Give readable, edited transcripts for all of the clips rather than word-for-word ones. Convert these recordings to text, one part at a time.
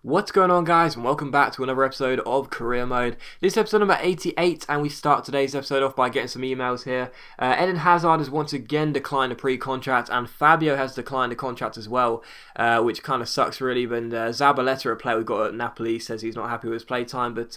What's going on, guys, and welcome back to another episode of Career Mode. This is episode number 88, and we start today's episode off by getting some emails here. Eden Hazard has once again declined a pre-contract, and Fabio has declined a contract as well, which kind of sucks really. But Zabaleta, a player we've got at Napoli, says he's not happy with his play time. But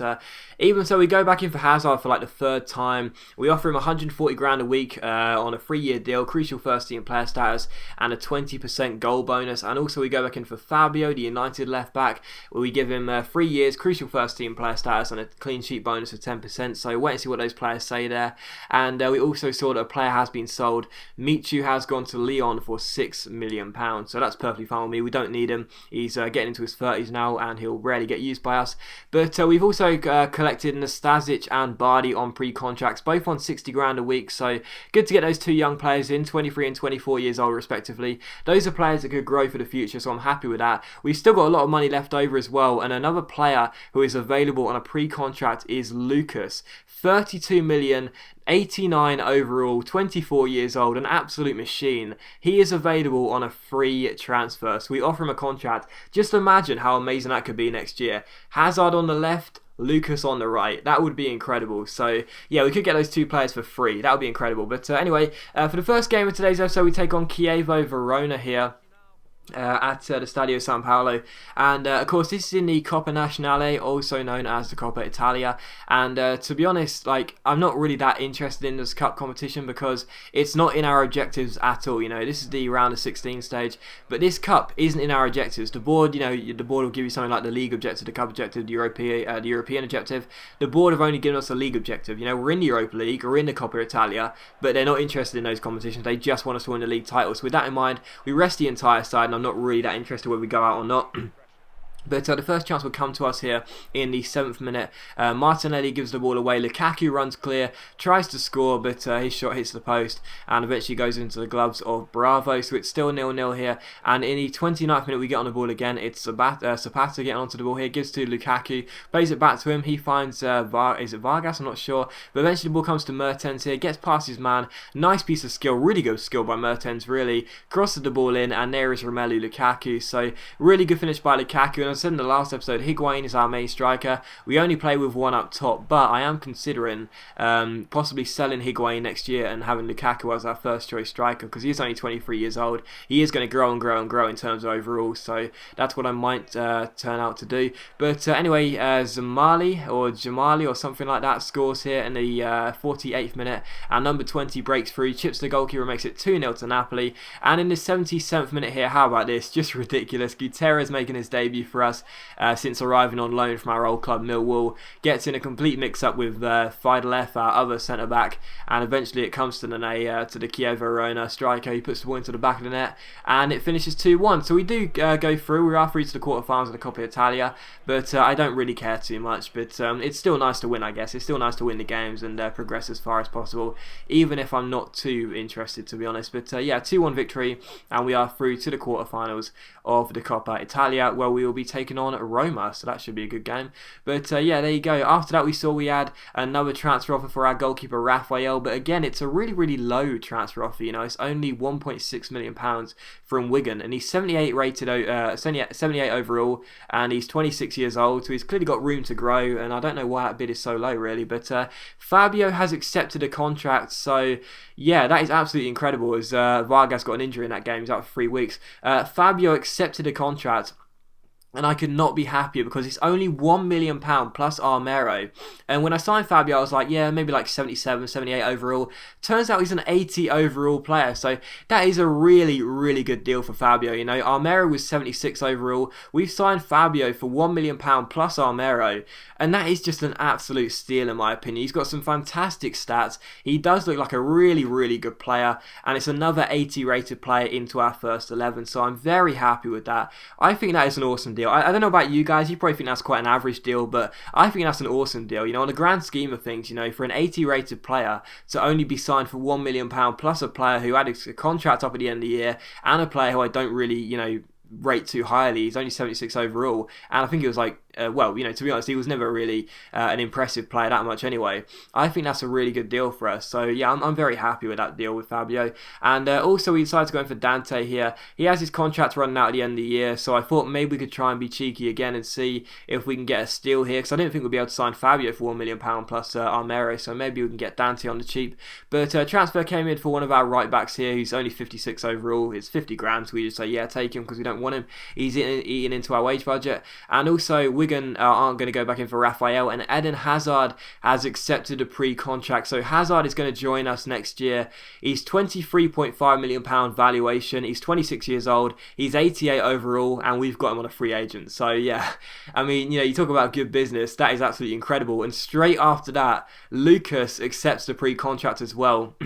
even so, we go back in for Hazard for like the third time. We offer him 140 grand a week on a 3-year deal, crucial first team player status, and a 20% goal bonus. And also we go back in for Fabio, the United left back, where we give him 3 years, crucial first team player status, and a clean sheet bonus of 10%. So wait and see what those players say there. And we also saw that a player has been sold. Michu has gone to Lyon for £6 million. So that's perfectly fine with me. We don't need him. He's getting into his 30s now, and he'll rarely get used by us. But we've also collected Nastasic and Bardi on pre-contracts, both on 60 grand a week. So good to get those two young players in, 23 and 24 years old respectively. Those are players that could grow for the future, so I'm happy with that. We've still got a lot of money left over as well, and another player who is available on a pre-contract is Lucas. 32 million, 89 overall, 24 years old, an absolute machine. He is available on a free transfer, so we offer him a contract. Just imagine how amazing that could be next year. Hazard on the left, Lucas on the right. That would be incredible. So yeah, we could get those two players for free. That would be incredible. But anyway, for the first game of today's episode, we take on Chievo Verona here at the Stadio San Paolo, and of course this is in the Coppa Nazionale, also known as the Coppa Italia. And to be honest, like, I'm not really that interested in this cup competition because it's not in our objectives at all. You know, this is the round of 16 stage, but this cup isn't in our objectives. The board, you know, the board will give you something like the league objective, the cup objective, the European objective. The board have only given us a league objective. You know, we're in the Europa League, we're in the Coppa Italia, but they're not interested in those competitions. They just want us to win the league title. So with that in mind, we rest the entire side. I'm not really that interested whether we go out or not. But the first chance will come to us here in the 7th minute. Martinelli gives the ball away. Lukaku runs clear, tries to score, but his shot hits the post and eventually goes into the gloves of Bravo. So it's still 0-0 here. And in the 29th minute, we get on the ball again. It's Zapata getting onto the ball here. Gives to Lukaku, plays it back to him. He finds is it Vargas? I'm not sure. But eventually the ball comes to Mertens here. Gets past his man. Nice piece of skill. Really good skill by Mertens, really. Crosses the ball in, and there is Romelu Lukaku. So really good finish by Lukaku. And I said in the last episode, Higuain is our main striker. We only play with one up top, but I am considering possibly selling Higuain next year and having Lukaku as our first choice striker, because he is only 23 years old. He is going to grow and grow and grow in terms of overall, so that's what I might turn out to do. But anyway, Jamali or something like that scores here in the 48th minute, and number 20 breaks through, chips the goalkeeper, makes it 2-0 to Napoli. And in the 77th minute here, how about this? Just ridiculous. Gutierrez making his debut for us since arriving on loan from our old club Millwall, gets in a complete mix-up with Fidelef, our other centre-back, and eventually it comes to the Chievo Verona striker. He puts the ball into the back of the net, and it finishes 2-1. So we do go through. We are through to the quarterfinals of the Coppa Italia, but I don't really care too much. But it's still nice to win, I guess. It's still nice to win the games and progress as far as possible, even if I'm not too interested, to be honest. But yeah, 2-1 victory, and we are through to the quarterfinals of the Coppa Italia, where we will be taking on Roma, so that should be a good game. But yeah, there you go. After that, we had another transfer offer for our goalkeeper Raphael, but again, it's a really low transfer offer. You know, it's only £1.6 million from Wigan, and he's 78 rated, 78 overall, and he's 26 years old, so he's clearly got room to grow. And I don't know why that bid is so low, really. But Fabio has accepted a contract, so yeah, that is absolutely incredible. As Vargas got an injury in that game, he's out for 3 weeks. Fabio accepted a contract, and I could not be happier because it's only £1 million plus Armero. And when I signed Fabio, I was like, yeah, maybe like 77, 78 overall. Turns out he's an 80 overall player. So that is a really good deal for Fabio. You know, Armero was 76 overall. We've signed Fabio for £1 million plus Armero. And that is just an absolute steal in my opinion. He's got some fantastic stats. He does look like a really good player. And it's another 80 rated player into our first 11. So I'm very happy with that. I think that is an awesome deal. I don't know about you guys, you probably think that's quite an average deal, but I think that's an awesome deal. You know, on the grand scheme of things, you know, for an 80 rated player to only be signed for £1 million plus a player who had a contract up at the end of the year, and a player who I don't really, you know, rate too highly. He's only 76 overall, and I think it was like well, to be honest, he was never really an impressive player that much anyway. I think that's a really good deal for us. So yeah, I'm very happy with that deal with Fabio. And also we decided to go in for Dante here. He has his contract running out at the end of the year, so I thought maybe we could try and be cheeky again and see if we can get a steal here, because I didn't think we'd be able to sign Fabio for £1 million plus Armero, so maybe we can get Dante on the cheap. But transfer came in for one of our right backs here, who's only 56 overall. It's 50 grand, so we just say yeah, take him because we don't want him. He's eating into our wage budget. And also Wigan aren't going to go back in for Raphael, and Eden Hazard has accepted a pre-contract, so Hazard is going to join us next year. He's £23.5 million valuation. He's 26 years old. He's 88 overall, and we've got him on a free agent. So yeah, I mean, you talk about good business. That is absolutely incredible. And straight after that, Lucas accepts the pre-contract as well.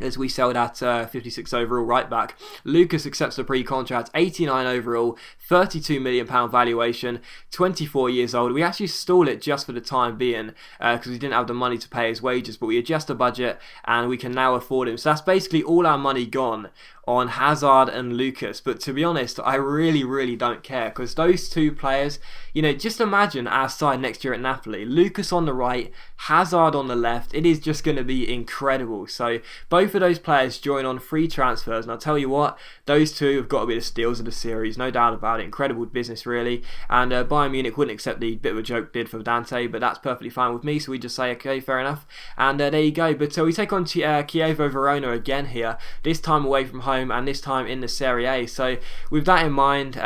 As we sell that 56 overall right back. Lucas accepts the pre-contract, 89 overall, £32 million valuation, 24 years old. We actually stall it just for the time being because we didn't have the money to pay his wages, but we adjust the budget and we can now afford him. So that's basically all our money gone on Hazard and Lucas. But to be honest, I really don't care, because those two players, just imagine our side next year at Napoli. Lucas on the right, Hazard on the left. It is just going to be incredible. So both of those players join on free transfers, and I'll tell you what, those two have got to be the steals of the series, no doubt about it. Incredible business, really. And Bayern Munich wouldn't accept the bit of a joke bid for Dante, but that's perfectly fine with me, so we just say okay, fair enough. And there you go. But we take on Chievo Verona again here, this time away from home, and this time in the Serie A. So with that in mind,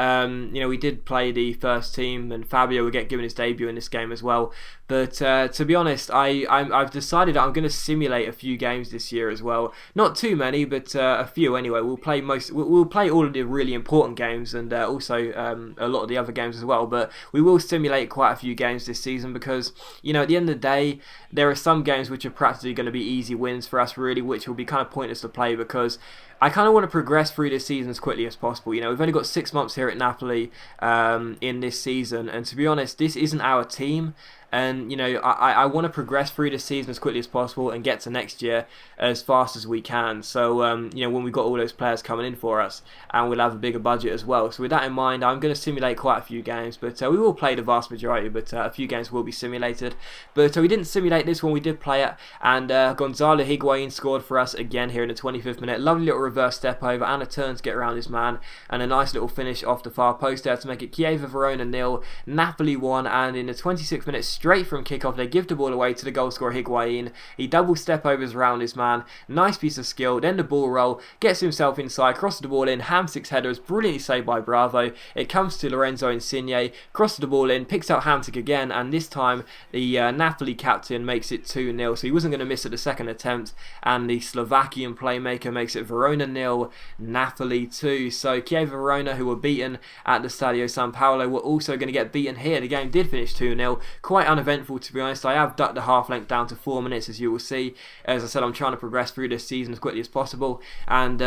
we did play the first team, and Fabio will get given his debut in this game as well. But to be honest, I've decided that I'm going to simulate a few games this year as well. Not too many, but a few anyway. We'll play all of the really important games, and also a lot of the other games as well. But we will simulate quite a few games this season because, at the end of the day, there are some games which are practically going to be easy wins for us, really, which will be kind of pointless to play because I kind of want to progress through this season as quickly as possible. We've only got 6 months here at Napoli in this season, and to be honest, this isn't our team. And I want to progress through the season as quickly as possible and get to next year as fast as we can. So when we've got all those players coming in for us, and we'll have a bigger budget as well. So with that in mind, I'm going to simulate quite a few games, but we will play the vast majority. But a few games will be simulated. But we didn't simulate this one; we did play it. And Gonzalo Higuain scored for us again here in the 25th minute. Lovely little reverse step over and a turn to get around his man, and a nice little finish off the far post there to make it Chievo Verona 0, Napoli 1. And in the 26th minute, straight from kickoff, they give the ball away to the goal scorer Higuain. He double step overs around his man, nice piece of skill, then the ball roll, gets himself inside, crosses the ball in, Hamsik's header is brilliantly saved by Bravo. It comes to Lorenzo Insigne, crosses the ball in, picks out Hamsik again, and this time the Napoli captain makes it 2-0, so he wasn't going to miss at the second attempt, and the Slovakian playmaker makes it Verona 0, Napoli 2. So Chievo Verona, who were beaten at the Stadio San Paolo, were also going to get beaten here. The game did finish 2-0, quite uneventful to be honest. I have ducked the half length down to 4 minutes, as you will see. As I said, I'm trying to progress through this season as quickly as possible, and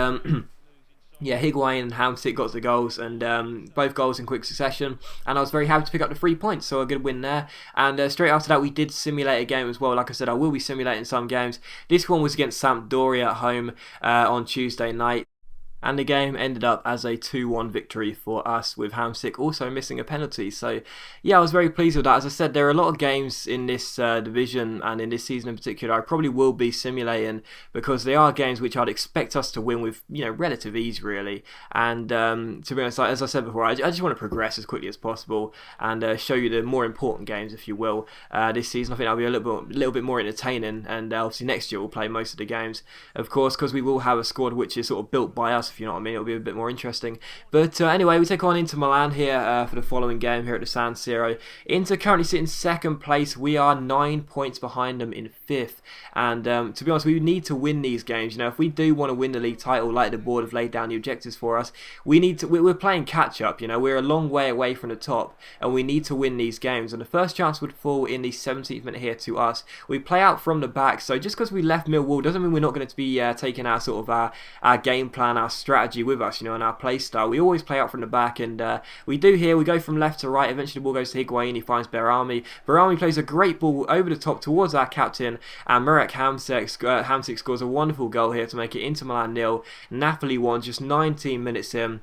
yeah, Higuain and Hamsik got the goals, and both goals in quick succession, and I was very happy to pick up the 3 points, so a good win there. And straight after that, we did simulate a game as well. Like I said, I will be simulating some games. This one was against Sampdoria at home on Tuesday night. And the game ended up as a 2-1 victory for us, with Hamsik also missing a penalty. So yeah, I was very pleased with that. As I said, there are a lot of games in this division and in this season in particular I probably will be simulating, because they are games which I'd expect us to win with relative ease, really. And to be honest, as I said before, I just want to progress as quickly as possible and show you the more important games, if you will, this season. I think that'll be a little bit more entertaining, and obviously next year we'll play most of the games, of course, because we will have a squad which is sort of built by us, if you know what I mean. It'll be a bit more interesting. But anyway, we take on Inter Milan here for the following game here at the San Siro. Inter currently sit in second place. We are 9 points behind them in fifth. And to be honest, we need to win these games. If we do want to win the league title, like the board have laid down the objectives for us, we need to. We're playing catch up. We're a long way away from the top, and we need to win these games. And the first chance would fall in the 17th minute here to us. We play out from the back, so just because we left Millwall doesn't mean we're not going to be taking our sort of our game plan, our strategy with us, and our play style. We always play out from the back, and we do here. We go from left to right. Eventually the ball goes to Higuain. He finds Berami. Berami plays a great ball over the top towards our captain, and Marek Hamsik scores a wonderful goal here to make it Inter Milan 0, Napoli 1, just 19 minutes in.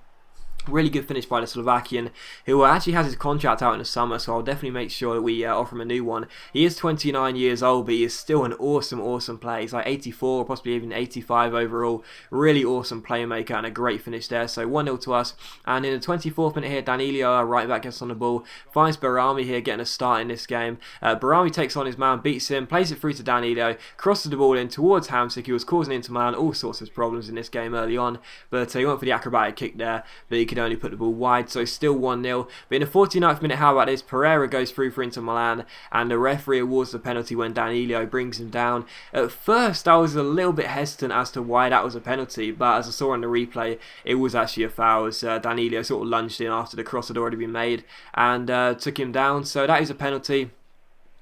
Really good finish by the Slovakian, who actually has his contract out in the summer, so I'll definitely make sure that we offer him a new one. He is 29 years old, but he is still an awesome player. He's like 84, or possibly even 85 overall. Really awesome playmaker and a great finish there. So 1-0 to us. And in the 24th minute here, Danilo, our right back, gets on the ball, finds Barami here getting a start in this game. Barami takes on his man, beats him, plays it through to Danilo, crosses the ball in towards Hamsik, who was causing Inter Milan all sorts of problems in this game early on. But he went for the acrobatic kick there, but he could only put the ball wide, so still 1-0. But in the 49th minute, how about this? Pereira goes through for Inter Milan, and the referee awards the penalty when Danilo brings him down. At first, I was a little bit hesitant as to why that was a penalty, but as I saw on the replay, it was actually a foul, as Danilo sort of lunged in after the cross had already been made and took him down. So that is a penalty.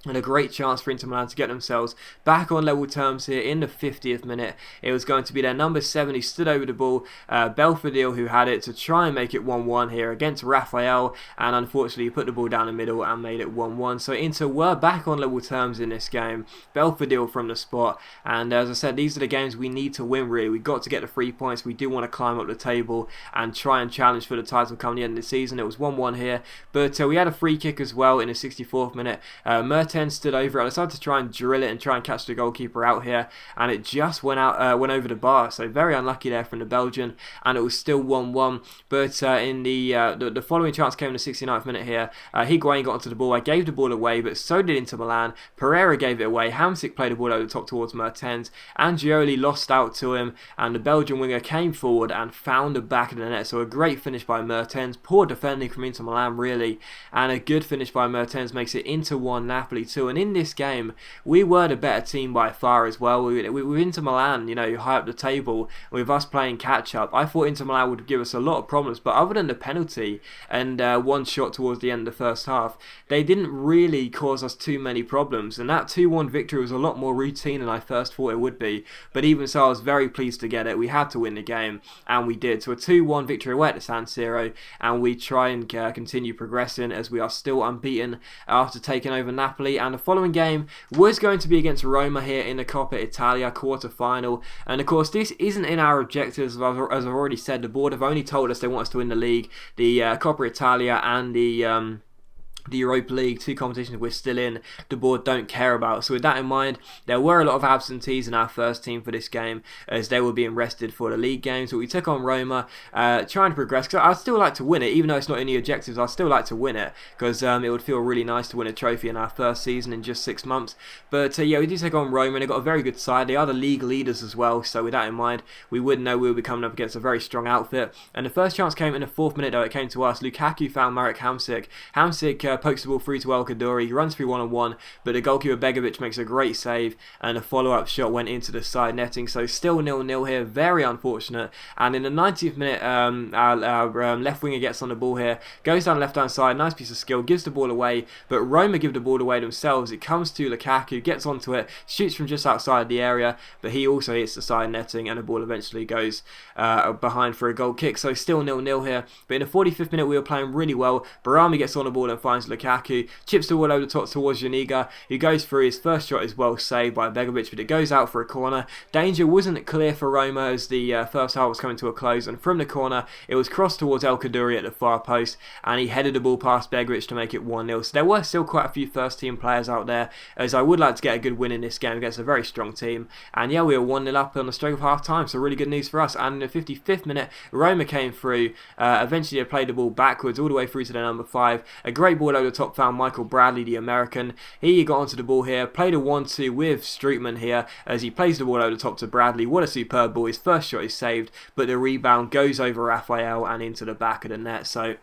And a great chance for Inter Milan to get themselves back on level terms here in the 50th minute. It was going to be their number 7 who stood over the ball, Belfodil, who had it to try and make it 1-1 here against Rafael, and unfortunately he put the ball down the middle and made it 1-1. So Inter were back on level terms in this game. Belfodil from the spot, and as I said, these are the games we need to win really. We've got to get the 3 points. We do want to climb up the table and try and challenge for the title come the end of the season. It was 1-1 here, but we had a free kick as well in the 64th minute. Mertens stood over it. I decided to try and drill it and try and catch the goalkeeper out here, and it just went over the bar. So very unlucky there from the Belgian, and it was still 1-1. But in the following chance came in the 69th minute here. Higuain got onto the ball. I gave the ball away, but so did Inter Milan. Pereira gave it away. Hamsik played the ball over the top towards Mertens. Angioli lost out to him, and the Belgian winger came forward and found the back of the net. So a great finish by Mertens. Poor defending from Inter Milan really, and a good finish by Mertens makes it Inter 1, Napoli 2. And in this game, we were the better team by far as well. We were Inter Milan, high up the table, with us playing catch up. I thought Inter Milan would give us a lot of problems, but other than the penalty and one shot towards the end of the first half, they didn't really cause us too many problems. And that 2-1 victory was a lot more routine than I first thought it would be. But even so, I was very pleased to get it. We had to win the game, and we did. So a 2-1 victory away at the San Siro, and we try and continue progressing as we are still unbeaten after taking over Napoli. And the following game was going to be against Roma here in the Coppa Italia quarter-final, and of course this isn't in our objectives. As I've already said, the board have only told us they want us to win the league, the Coppa Italia and the Europa League, 2 competitions we're still in, the board don't care about. So with that in mind, there were a lot of absentees in our first team for this game, as they were being rested for the league games. But we took on Roma, trying to progress, because I'd still like to win it, even though it's not in the objectives. I'd still like to win it, because it would feel really nice to win a trophy in our first season in just 6 months. But yeah, we did take on Roma, and they've got a very good side. They are the league leaders as well, so with that in mind, we would know we would be coming up against a very strong outfit. And the first chance came in the 4th minute, though. It came to us. Lukaku found Marek Hamsik. Hamsik pokes the ball through to El Kaddouri. He runs through 1-on-1, but the goalkeeper Begovic makes a great save, and a follow-up shot went into the side netting. So still 0-0 here, very unfortunate. And in the 90th minute, our left winger gets on the ball here, goes down the left-hand side, nice piece of skill, gives the ball away, but Roma give the ball away themselves. It comes to Lukaku, gets onto it, shoots from just outside the area, but he also hits the side netting, and the ball eventually goes behind for a goal kick. So still 0-0 here. But in the 45th minute, we were playing really well. Barami gets on the ball and finds Lukaku. Chips the ball over the top towards Janiga, who goes through. His first shot is well saved by Begovic, but it goes out for a corner. Danger wasn't clear for Roma as the first half was coming to a close, and from the corner it was crossed towards El Kaddouri at the far post, and he headed the ball past Begovic to make it 1-0. So there were still quite a few first team players out there, as I would like to get a good win in this game against a very strong team. And yeah, we were 1-0 up on the stroke of half time, so really good news for us. And in the 55th minute, Roma came through. Eventually they played the ball backwards all the way through to their number 5. A great ball over the top found Michael Bradley, the American. He got onto the ball here, played a 1-2 with Strootman here as he plays the ball over the top to Bradley. What a superb ball. His first shot is saved, but the rebound goes over Rafael and into the back of the net. So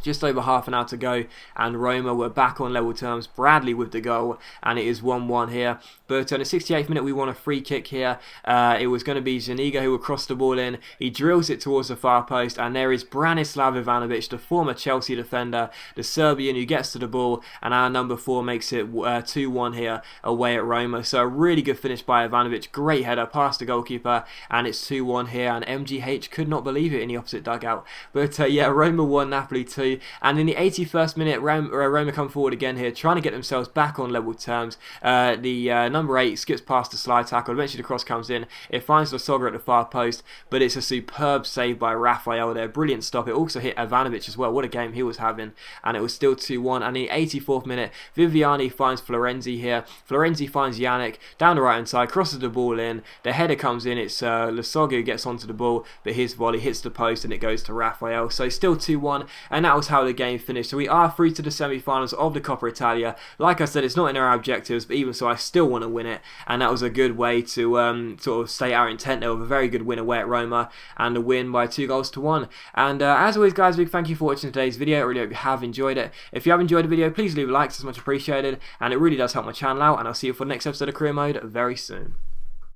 just over half an hour to go, and Roma were back on level terms. Bradley with the goal, and it is 1-1 here. But in the 68th minute, we won a free kick here. It was going to be Zaniga who will cross the ball in. He drills it towards the far post, and there is Branislav Ivanovic, the former Chelsea defender, the Serbian, who gets to the ball, and our number 4 makes it 2-1 here away at Roma. So a really good finish by Ivanovic. Great header past the goalkeeper, and it's 2-1 here, and MGH could not believe it in the opposite dugout. But yeah, Roma 1, Napoli 2. 2. And in the 81st minute, Roma come forward again here, trying to get themselves back on level terms. The number 8 skips past the slide tackle. Eventually the cross comes in. It finds Lasogga at the far post, but it's a superb save by Raphael there. Brilliant stop. It also hit Ivanovic as well. What a game he was having. And it was still 2-1. And in the 84th minute, Viviani finds Florenzi here. Florenzi finds Yannick down the right hand side, crosses the ball in. The header comes in. It's Lasogga who gets onto the ball, but his volley hits the post and it goes to Raphael. So still 2-1, and that was how the game finished. So we are through to the semi-finals of the Coppa Italia. Like I said, it's not in our objectives, but even so, I still want to win it, and that was a good way to sort of state our intent there with a very good win away at Roma, and a win by 2-1. And as always, guys, big thank you for watching today's video. I really hope you have enjoyed it. If you have enjoyed the video, please leave a like, it's much appreciated, and it really does help my channel out, and I'll see you for the next episode of Career Mode very soon.